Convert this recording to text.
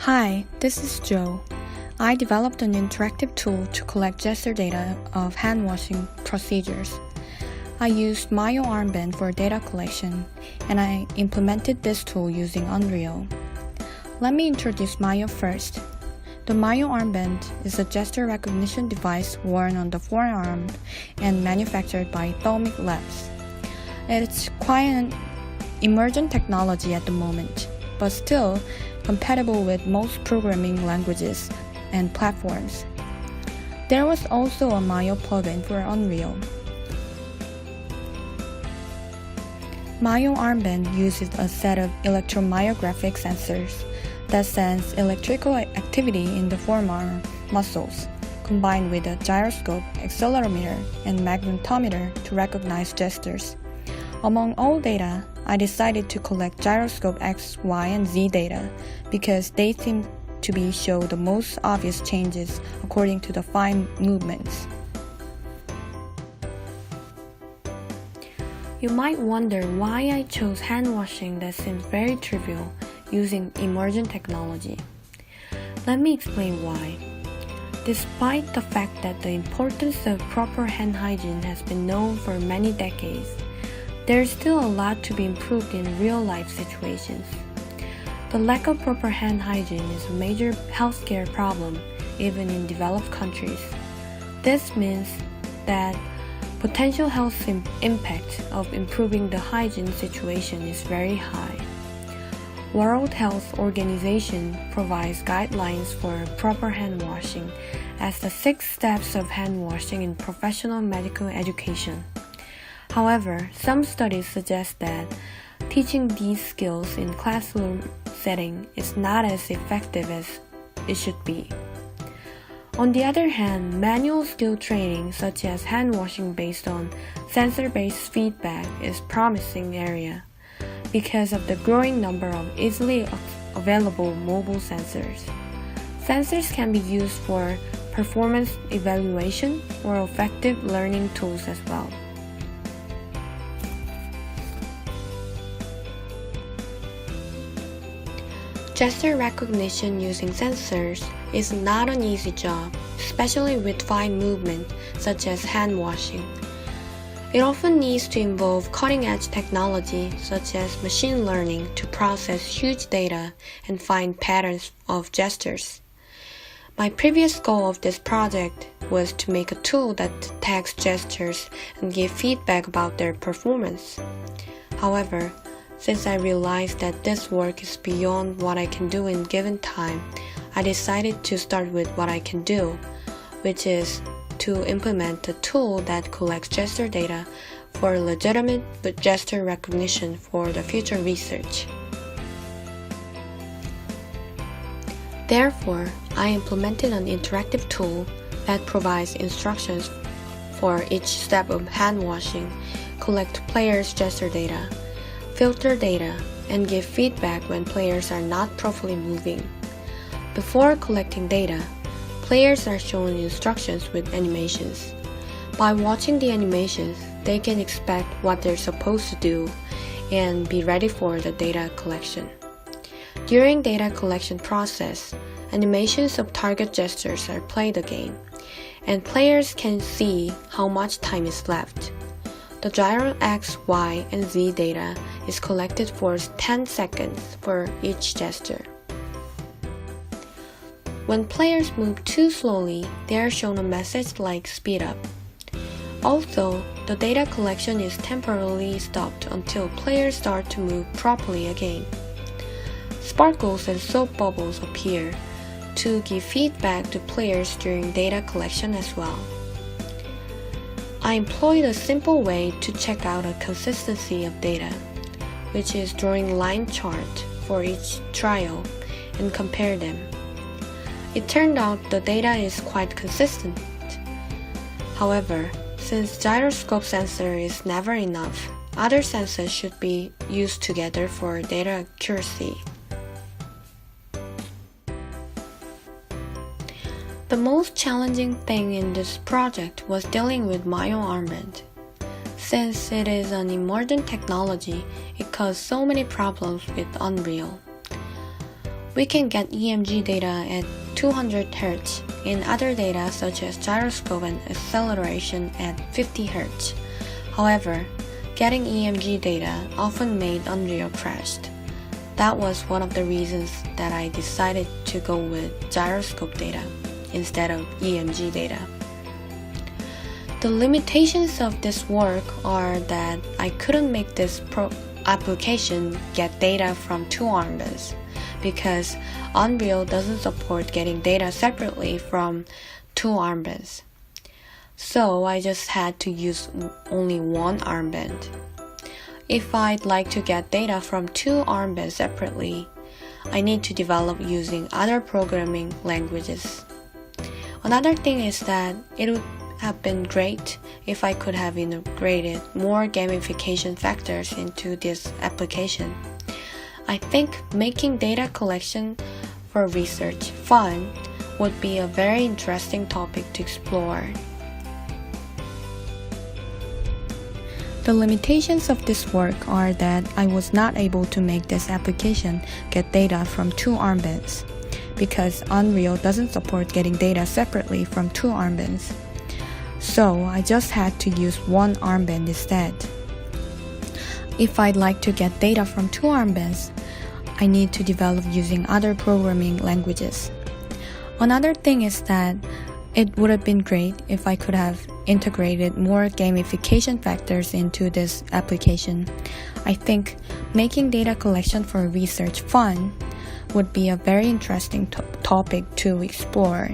Hi, this is Joe. I developed an interactive tool to collect gesture data of hand washing procedures. I used Myo Armband for data collection, and I implemented this tool using Unreal. Let me introduce Myo first. The Myo Armband is a gesture recognition device worn on the forearm and manufactured by Thalmic Labs. It's quite an emergent technology at the moment, but still compatible with most programming languages and platforms. There was also a Myo plugin for Unreal. Myo Armband uses a set of electromyographic sensors that sense electrical activity in the forearm muscles, combined with a gyroscope, accelerometer, and magnetometer to recognize gestures. Among all data, I decided to collect gyroscope X, Y, and Z data because they seem to show the most obvious changes according to the fine movements. You might wonder why I chose hand washing that seems very trivial using emergent technology. Let me explain why. Despite the fact that the importance of proper hand hygiene has been known for many decades, there is still a lot to be improved in real-life situations. The lack of proper hand hygiene is a major healthcare problem even in developed countries. This means that potential health impact of improving the hygiene situation is very high. World Health Organization provides guidelines for proper hand washing as the 6 steps of hand washing in professional medical education. However, some studies suggest that teaching these skills in classroom setting is not as effective as it should be. On the other hand, manual skill training such as hand washing based on sensor-based feedback is a promising area because of the growing number of easily available mobile sensors. Sensors can be used for performance evaluation or effective learning tools as well. Gesture recognition using sensors is not an easy job, especially with fine movement such as hand washing. It often needs to involve cutting-edge technology such as machine learning to process huge data and find patterns of gestures. My previous goal of this project was to make a tool that detects gestures and give feedback about their performance. However, since I realized that this work is beyond what I can do in given time, I decided to start with what I can do, which is to implement a tool that collects gesture data for legitimate gesture recognition for the future research. Therefore, I implemented an interactive tool that provides instructions for each step of hand washing, collect players' gesture data, filter data, and give feedback when players are not properly moving. Before collecting data, players are shown instructions with animations. By watching the animations, they can expect what they're supposed to do and be ready for the data collection. During data collection process, animations of target gestures are played again, and players can see how much time is left. The gyro X, Y, and Z data is collected for 10 seconds for each gesture. When players move too slowly, they are shown a message like speed up. Also, the data collection is temporarily stopped until players start to move properly again. Sparkles and soap bubbles appear to give feedback to players during data collection as well. I employed a simple way to check out a consistency of data, which is drawing a line chart for each trial and compare them. It turned out the data is quite consistent. However, since gyroscope sensor is never enough, other sensors should be used together for data accuracy. The most challenging thing in this project was dealing with Myo Armband. Since it is an emergent technology, it caused so many problems with Unreal. We can get EMG data at 200 Hz in other data such as gyroscope and acceleration at 50 Hz. However, getting EMG data often made Unreal crashed. That was one of the reasons that I decided to go with gyroscope data instead of EMG data. The limitations of this work are that I couldn't make this application get data from two armbands because Unreal doesn't support getting data separately from two armbands. So I just had to use only one armband. If I'd like to get data from two armbands separately, I need to develop using other programming languages. Another thing is that it would have been great if I could have integrated more gamification factors into this application. I think making data collection for research fun would be a very interesting topic to explore. The limitations of this work are that I was not able to make this application get data from two armbands because Unreal doesn't support getting data separately from two armbands. So I just had to use one armband instead. If I'd like to get data from two armbands, I need to develop using other programming languages. Another thing is that it would have been great if I could have integrated more gamification factors into this application. I think making data collection for research fun would be a very interesting topic to explore.